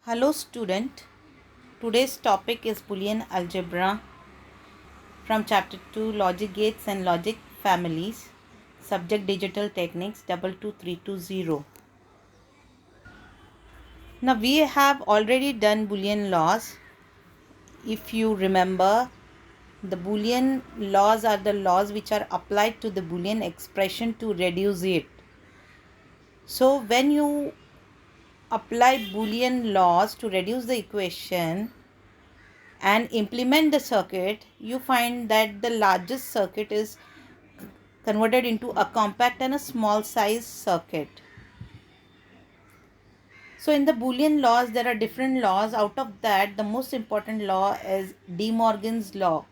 Hello student, today's topic is Boolean algebra from chapter 2 logic gates and logic families, subject digital techniques 22320. Now we have already done Boolean laws. If you remember, the Boolean laws are the laws which are applied to the Boolean expression to reduce it. So when you apply Boolean laws to reduce the equation and implement the circuit, you find that the largest circuit is converted into a compact and a small size circuit. So in the Boolean laws, there are different laws. Out of that, the most important law is De Morgan's law.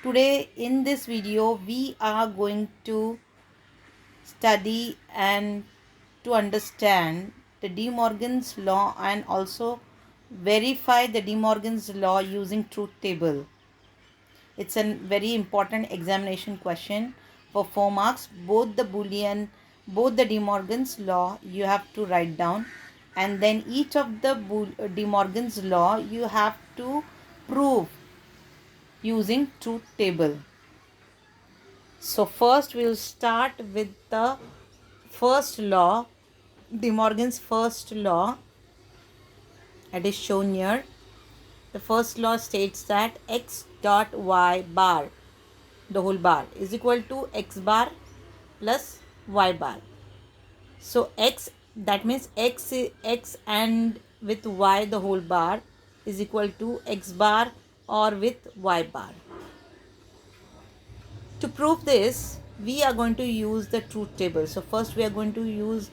Today in this video, we are going to study and to understand the De Morgan's law and also verify the De Morgan's law using truth table. It's a very important examination question for 4 marks. Both the De Morgan's law you have to write down, and then each of the De Morgan's law you have to prove using truth table. So first we'll start with the first law, De Morgan's first law. It is shown here. The first law states that x dot y bar, the whole bar, is equal to x bar plus y bar. So x, that means x and with y the whole bar is equal to x bar or with y bar. To prove this, we are going to use the truth table. So first we are going to use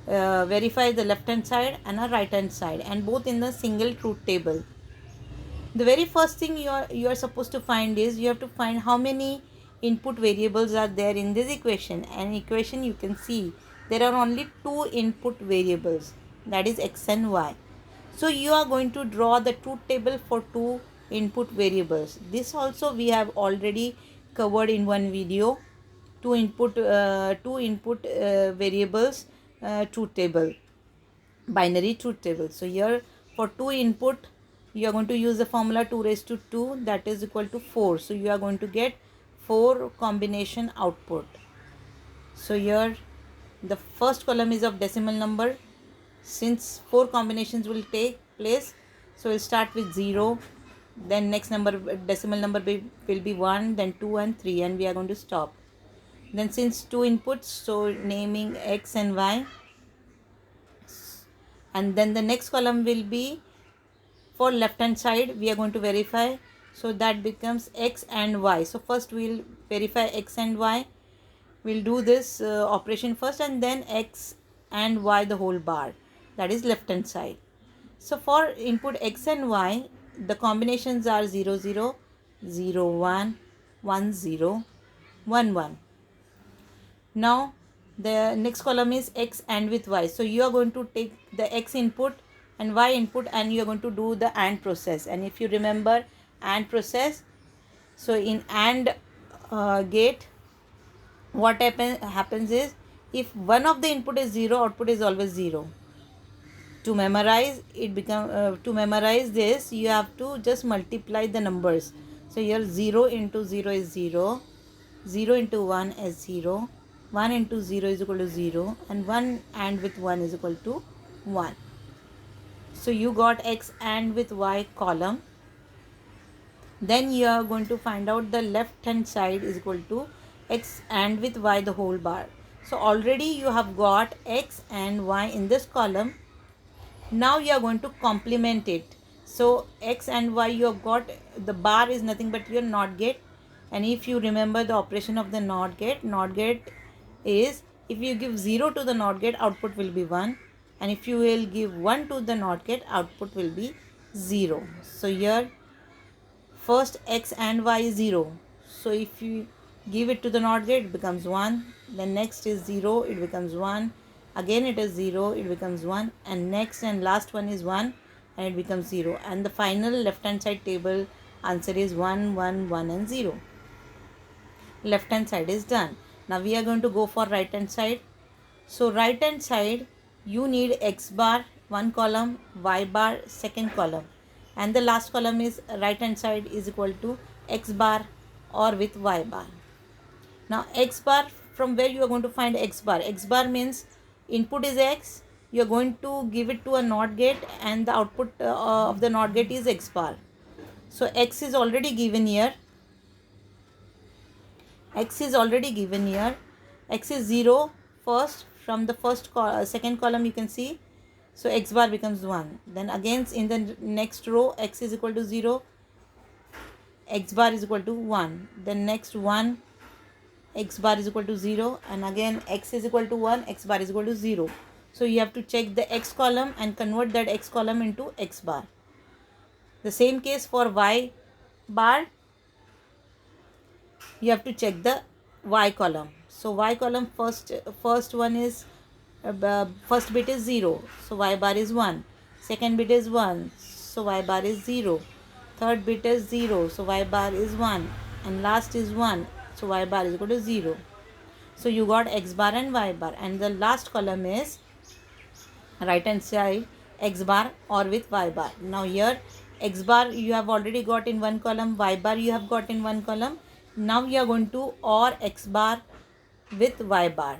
verify the left hand side and a right hand side, and both in the single truth table. The very first thing you are supposed to find is you have to find how many input variables are there in this equation. And equation, you can see there are only two input variables, that is x and y. So you are going to draw the truth table for two input variables. This also we have already covered in one video. Two input variables truth table, binary truth table. So here for two input you are going to use the formula 2 raised to 2, that is equal to 4. So you are going to get 4 combination output. So here the first column is of decimal number. Since 4 combinations will take place, so we'll start with 0, then next number decimal number will be 1, then 2 and 3, and we are going to stop. Then since 2 inputs, so naming x and y, and then the next column will be for left hand side. We are going to verify, so that becomes x and y. So first we'll verify x and y. We'll do this operation first, and then x and y the whole bar, that is left hand side. So for input x and y, the combinations are 0 0 0 1 1 0 1 1. Now the next column is x and with y. So you are going to take the x input and y input, and you are going to do the AND process. And if you remember AND process, so in AND gate, what happens is, if one of the input is 0, output is always 0. To memorize this, you have to just multiply the numbers. So here 0 into 0 is 0, 0 into 1 is 0, 1 into 0 is equal to 0, and 1 and with 1 is equal to 1. So you got x and with y column. Then you are going to find out the left hand side is equal to x and with y the whole bar. So already you have got x and y in this column. Now you are going to complement it. So x and y, you have got, the bar is nothing but your NOT gate. And if you remember the operation of the NOT gate is, if you give 0 to the NOT gate, output will be 1. And if you will give 1 to the NOT gate, output will be 0. So here first x and y is 0. So if you give it to the NOT gate, it becomes 1. Then next is 0, it becomes 1. Again it is 0, it becomes 1. And next and last one is 1, and it becomes 0. And the final left hand side table answer is 1 1 1 and 0. Left hand side is done. Now we are going to go for right hand side. So right hand side, you need x bar one column, y bar second column, and the last column is right hand side is equal to x bar or with y bar. Now x bar, from where you are going to find x bar? X bar means input is x, you are going to give it to a NOT gate, and the output of the NOT gate is x bar. So x is already given here. X is already given here. X is 0 first, from the second column you can see. So x bar becomes 1. Then again in the next row x is equal to 0, x bar is equal to 1. Then next 1, x bar is equal to 0, and again x is equal to 1, x bar is equal to 0. So you have to check the x column and convert that x column into x bar. The same case for y bar, you have to check the y column. So y column, first one is first bit is 0, so y bar is 1. Second bit is 1, so y bar is 0. Third bit is 0, so y bar is 1, and last is 1, so y bar is equal to 0. So you got x bar and y bar, and the last column is right hand side x bar or with y bar. Now here x bar you have already got in one column, y bar you have got in one column. Now you are going to OR x bar with y bar.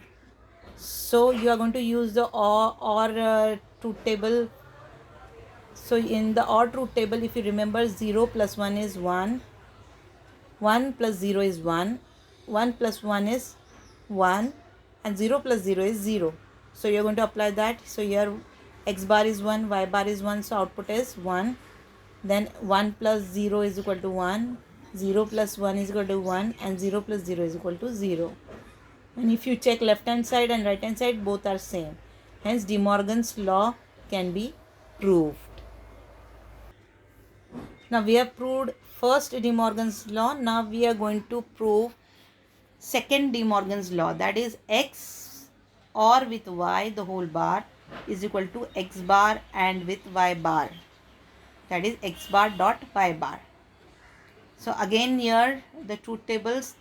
So you are going to use the OR truth table. So in the OR truth table, if you remember, 0 plus 1 is 1, 1 plus 0 is 1, 1 plus 1 is 1, and 0 plus 0 is 0. So you are going to apply that. So here x bar is 1, y bar is 1, so output is 1. Then 1 plus 0 is equal to 1, 0 plus 1 is equal to 1, and 0 plus 0 is equal to 0. And if you check left hand side and right hand side, both are same. Hence De Morgan's law can be proved. Now we have proved first De Morgan's law. Now we are going to prove second De Morgan's law, that is x OR with y the whole bar is equal to x bar and with y bar, that is x bar dot y bar. So again here the truth tables,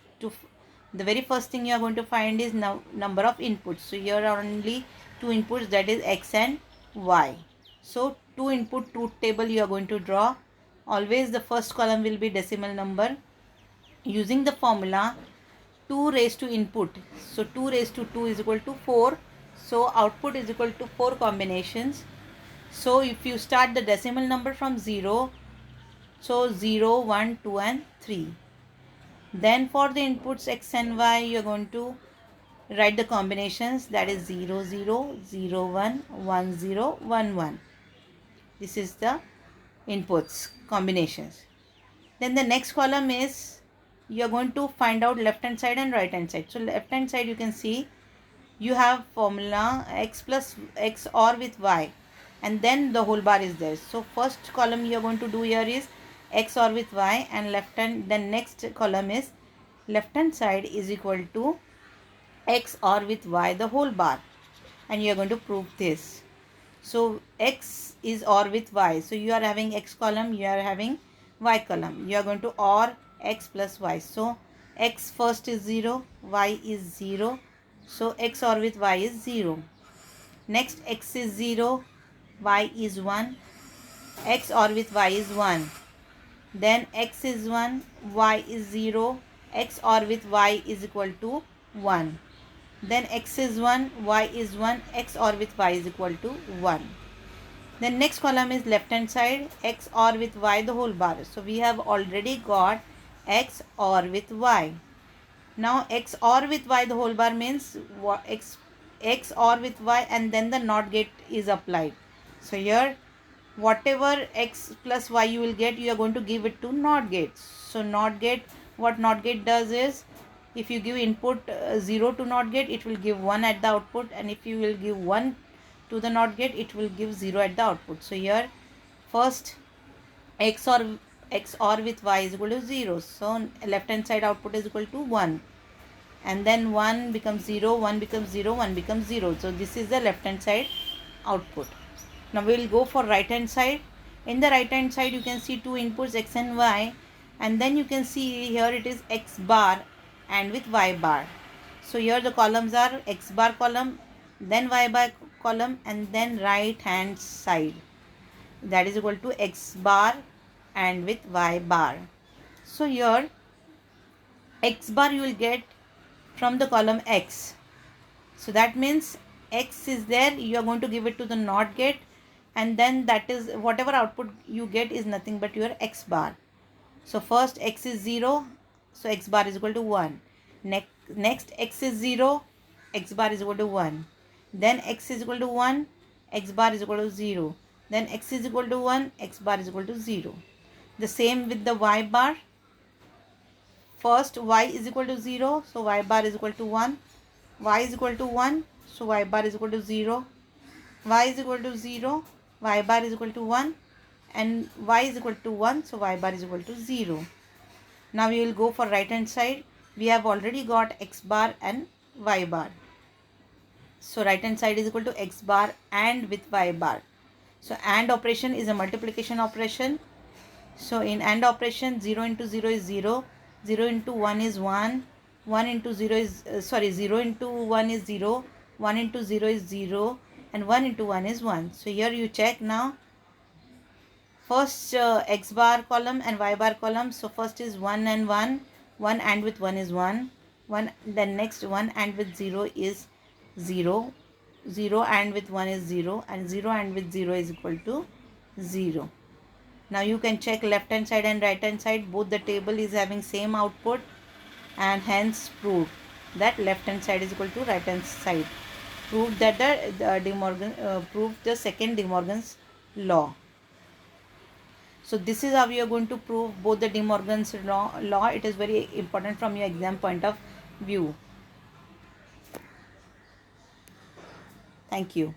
the very first thing you are going to find is number of inputs. So here are only two inputs, that is x and y. So two input truth table you are going to draw. Always the first column will be decimal number. Using the formula 2 raised to input, so 2 raised to 2 is equal to 4. So output is equal to 4 combinations. So if you start the decimal number from 0, so 0, 1, 2 and 3. Then for the inputs x and y, you are going to write the combinations, that is 0, 0, 0, 1, 1, 0, 1, 1. This is the inputs combinations. Then the next column is you are going to find out left hand side and right hand side. So left hand side you can see you have formula x plus x OR with y, and then the whole bar is there. So first column you are going to do here is x OR with y, and left hand, then next column is left hand side is equal to x OR with y the whole bar, and you are going to prove this. So x is OR with y, so you are having x column, you are having y column, you are going to OR x plus y. So x first is 0, y is 0, so x OR with y is 0. Next x is 0, y is 1, x OR with y is 1. Then x is 1, y is 0, x OR with y is equal to 1. Then x is 1, y is 1, x OR with y is equal to 1. Then next column is left hand side, x OR with y the whole bar. So we have already got x OR with y. Now x OR with y the whole bar means x OR with y, and then the NOT gate is applied. So here whatever x plus y you will get, you are going to give it to NOT gate. So NOT gate, what NOT gate does is, if you give input 0 to NOT gate, it will give 1 at the output, and if you will give 1 to the NOT gate, it will give 0 at the output. So here first x OR with y is equal to 0, so left hand side output is equal to 1, and then 1 becomes 0, 1 becomes 0, 1 becomes 0. So this is the left hand side output. Now we will go for right hand side. In the right hand side you can see two inputs x and y, and then you can see here it is x bar and with y bar. So here the columns are x bar column, then y bar column and then right hand side, that is equal to x bar and with y bar. So here x bar you will get from the column x. So that means x is there, you are going to give it to the NOT gate, and then that is whatever output you get is nothing but your x bar. So first x is 0, so x bar is equal to 1. Next x is 0, x bar is equal to 1. Then x is equal to 1, x bar is equal to 0. Then x is equal to 1, x bar is equal to 0. The same with the y bar. First y is equal to 0, so y bar is equal to 1. Y is equal to 1, so y bar is equal to 0. Y is equal to 0, y bar is equal to 1, and y is equal to 1, so y bar is equal to 0. Now we will go for right hand side. We have already got x bar and y bar. So right hand side is equal to x bar and with y bar. So AND operation is a multiplication operation. So in AND operation, 0 into 0 is 0, 0 into 1 is 1, 1 into 0 is 0 into 1 is 0, 1 into 0 is 0, and 1 into 1 is 1. So here you check now. First x bar column and y bar column. So first is 1 and 1, 1 and with 1 is 1, 1, then next 1 and with 0 is 0, 0 and with 1 is 0, and 0 and with 0 is equal to 0. Now you can check left hand side and right hand side, both the table is having same output, and hence proved that left hand side is equal to right hand side. Proved that proved the second De Morgan's law. So this is how you are going to prove both the De Morgan's law. It is very important from your exam point of view. Thank you.